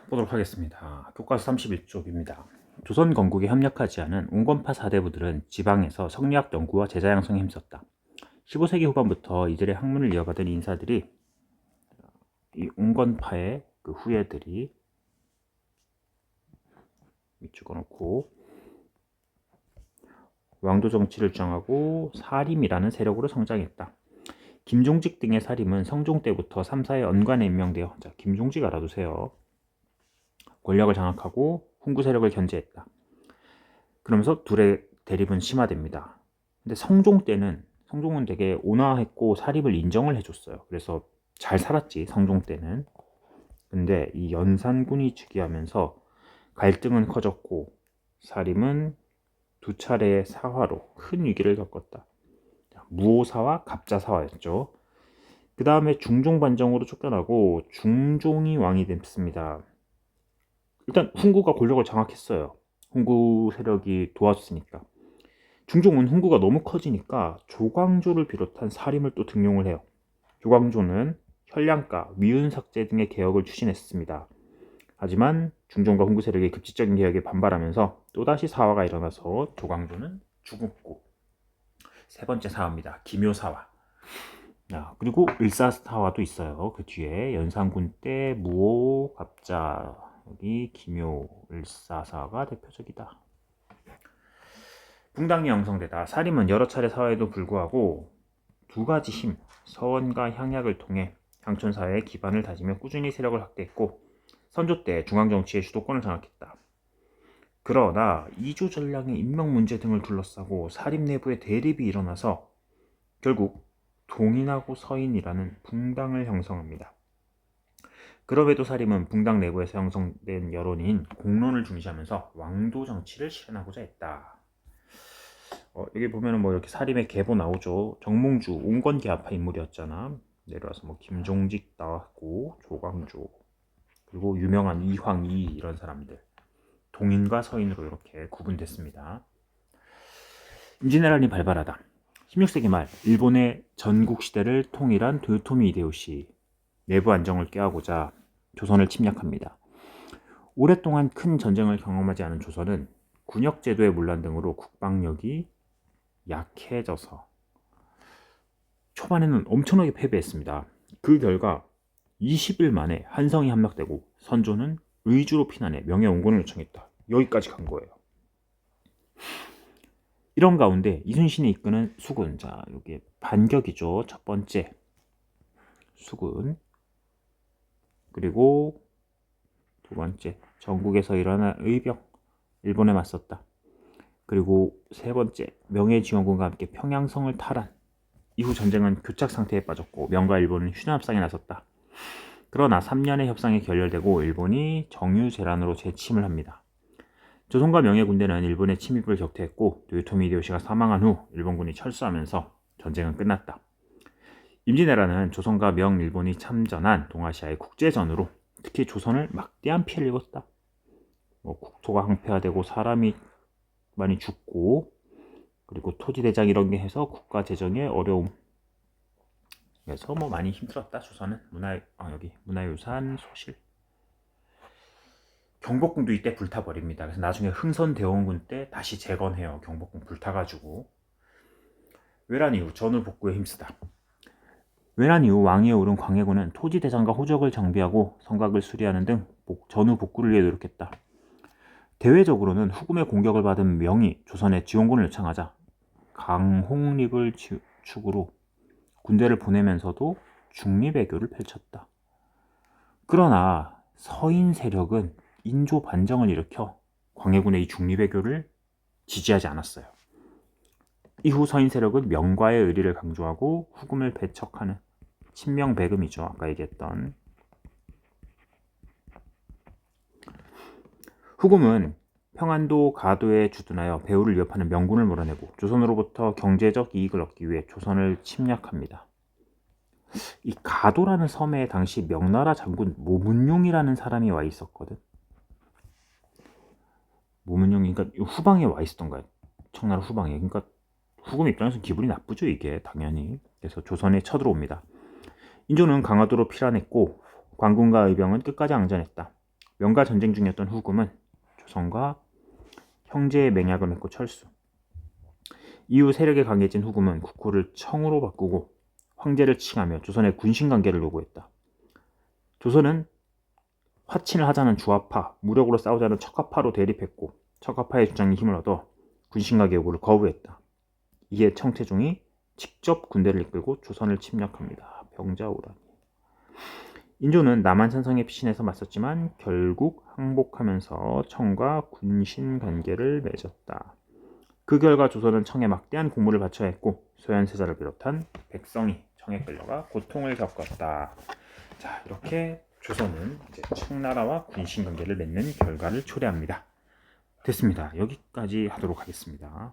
보도록 하겠습니다. 교과서 31쪽입니다. 조선 건국에 협력하지 않은 운건파 사대부들은 지방에서 성리학 연구와 제자 양성에 힘썼다. 15세기 후반부터 이들의 학문을 이어가던 인사들이 이 운건파의 그 후예들이 찍어놓고 왕도 정치를 주장하고 사림이라는 세력으로 성장했다. 김종직 등의 사림은 성종 때부터 3사의 언관에 임명되어, 자, 김종직 알아두세요. 권력을 장악하고 훈구 세력을 견제했다. 그러면서 둘의 대립은 심화됩니다. 근데 성종은 되게 온화했고 사립을 인정을 해줬어요. 그래서 잘 살았지, 성종 때는. 근데 이 연산군이 즉위하면서 갈등은 커졌고 사림은 두 차례의 사화로 큰 위기를 겪었다. 무오사와 갑자사화였죠. 그 다음에 중종 반정으로 쫓겨나고 중종이 왕이 됐습니다. 일단 훈구가 권력을 장악했어요. 훈구 세력이 도와줬으니까. 중종은 훈구가 너무 커지니까 조광조를 비롯한 사림을 또 등용을 해요. 조광조는 현량가, 위은삭제 등의 개혁을 추진했습니다. 하지만 중종과 훈구 세력의 급진적인 개혁에 반발하면서 또다시 사화가 일어나서 조광조는 죽었고, 세 번째 사화입니다. 기묘사화. 그리고 을사사화도 있어요. 그 뒤에 연산군 때 무오, 갑자, 여기 기묘, 을사사화가 대표적이다. 붕당이 형성되다. 사림은 여러 차례 사화에도 불구하고 두 가지 힘, 서원과 향약을 통해 향촌사회의 기반을 다지며 꾸준히 세력을 확대했고 선조 때 중앙정치의 주도권을 장악했다. 그러나 이주 전량의 임명 문제 등을 둘러싸고 사림 내부의 대립이 일어나서 결국 동인하고 서인이라는 붕당을 형성합니다. 그럼에도 사림은 붕당 내부에서 형성된 여론인 공론을 중시하면서 왕도 정치를 실현하고자 했다. 여기 보면은 뭐 이렇게 사림의 계보 나오죠. 정몽주, 온건계합파 인물이었잖아. 내려와서 뭐 김종직 나왔고 조광조, 그리고 유명한 이황이, 이런 사람들 동인과 서인으로 이렇게 구분됐습니다. 임진왜란이 발발하다. 16세기 말 일본의 전국 시대를 통일한 도요토미 히데요시 내부 안정을 깨하고자 조선을 침략합니다. 오랫동안 큰 전쟁을 경험하지 않은 조선은 군역제도의 문란 등으로 국방력이 약해져서 초반에는 엄청나게 패배했습니다. 그 결과 20일 만에 한성이 함락되고 선조는 의주로 피난해 명예원군을 요청했다. 여기까지 간 거예요. 이런 가운데 이순신이 이끄는 수군, 자, 여기 반격이죠. 첫 번째 수군, 그리고 두 번째 전국에서 일어난 의병, 일본에 맞섰다. 그리고 세 번째 명예지원군과 함께 평양성을 탈환. 이후 전쟁은 교착 상태에 빠졌고 명과 일본은 휴전합상에 나섰다. 그러나 3년의 협상이 결렬되고 일본이 정유재란으로 재침을 합니다. 조선과 명의 군대는 일본의 침입을 격퇴했고 도요토미 히데요시가 사망한 후 일본군이 철수하면서 전쟁은 끝났다. 임진왜란은 조선과 명, 일본이 참전한 동아시아의 국제전으로 특히 조선을 막대한 피해를 입었다. 국토가 항폐화되고 사람이 많이 죽고, 그리고 토지대장 이런 게 해서 국가 재정에 어려움, 그래서 뭐 많이 힘들었다. 조선은 여기 문화유산 소실. 경복궁도 이때 불타버립니다. 그래서 나중에 흥선대원군 때 다시 재건해요. 경복궁 불타가지고. 외란 이후 전후 복구에 힘쓰다. 외란 이후 왕위에 오른 광해군은 토지대장과 호적을 정비하고 성곽을 수리하는 등 전후 복구를 위해 노력했다. 대외적으로는 후금의 공격을 받은 명이 조선에 지원군을 요청하자 강홍립을 축으로 군대를 보내면서도 중립외교를 펼쳤다. 그러나 서인 세력은 인조 반정을 일으켜 광해군의 이 중립외교를 지지하지 않았어요. 이후 서인 세력은 명과의 의리를 강조하고 후금을 배척하는 친명배금이죠. 아까 얘기했던. 후금은 평안도 가도에 주둔하여 배후를 위협하는 명군을 몰아내고 조선으로부터 경제적 이익을 얻기 위해 조선을 침략합니다. 이 가도라는 섬에 당시 명나라 장군 모문용이라는 사람이 와 있었거든. 모문용이 그러니까 후방에 와 있었던 거야. 청나라 후방에. 그러니까 후금 입장에서 기분이 나쁘죠, 이게 당연히. 그래서 조선에 쳐들어옵니다. 인조는 강화도로 피란했고 관군과 의병은 끝까지 앙전했다. 명가 전쟁 중이었던 후금은 조선과 형제의 맹약을 맺고 철수. 이후 세력이 강해진 후금은 국호를 청으로 바꾸고 황제를 칭하며 조선의 군신 관계를 요구했다. 조선은 화친을 하자는 주화파, 무력으로 싸우자는 척화파로 대립했고 척화파의 주장이 힘을 얻어 군신관계 요구를 거부했다. 이에 청태종이 직접 군대를 이끌고 조선을 침략합니다. 병자호란. 인조는 남한산성에 피신해서 맞섰지만 결국 항복하면서 청과 군신 관계를 맺었다. 그 결과 조선은 청에 막대한 공물을 바쳐야 했고 소현세자를 비롯한 백성이 청에 끌려가 고통을 겪었다. 자, 이렇게 조선은 이제 청나라와 군신 관계를 맺는 결과를 초래합니다. 됐습니다. 여기까지 하도록 하겠습니다.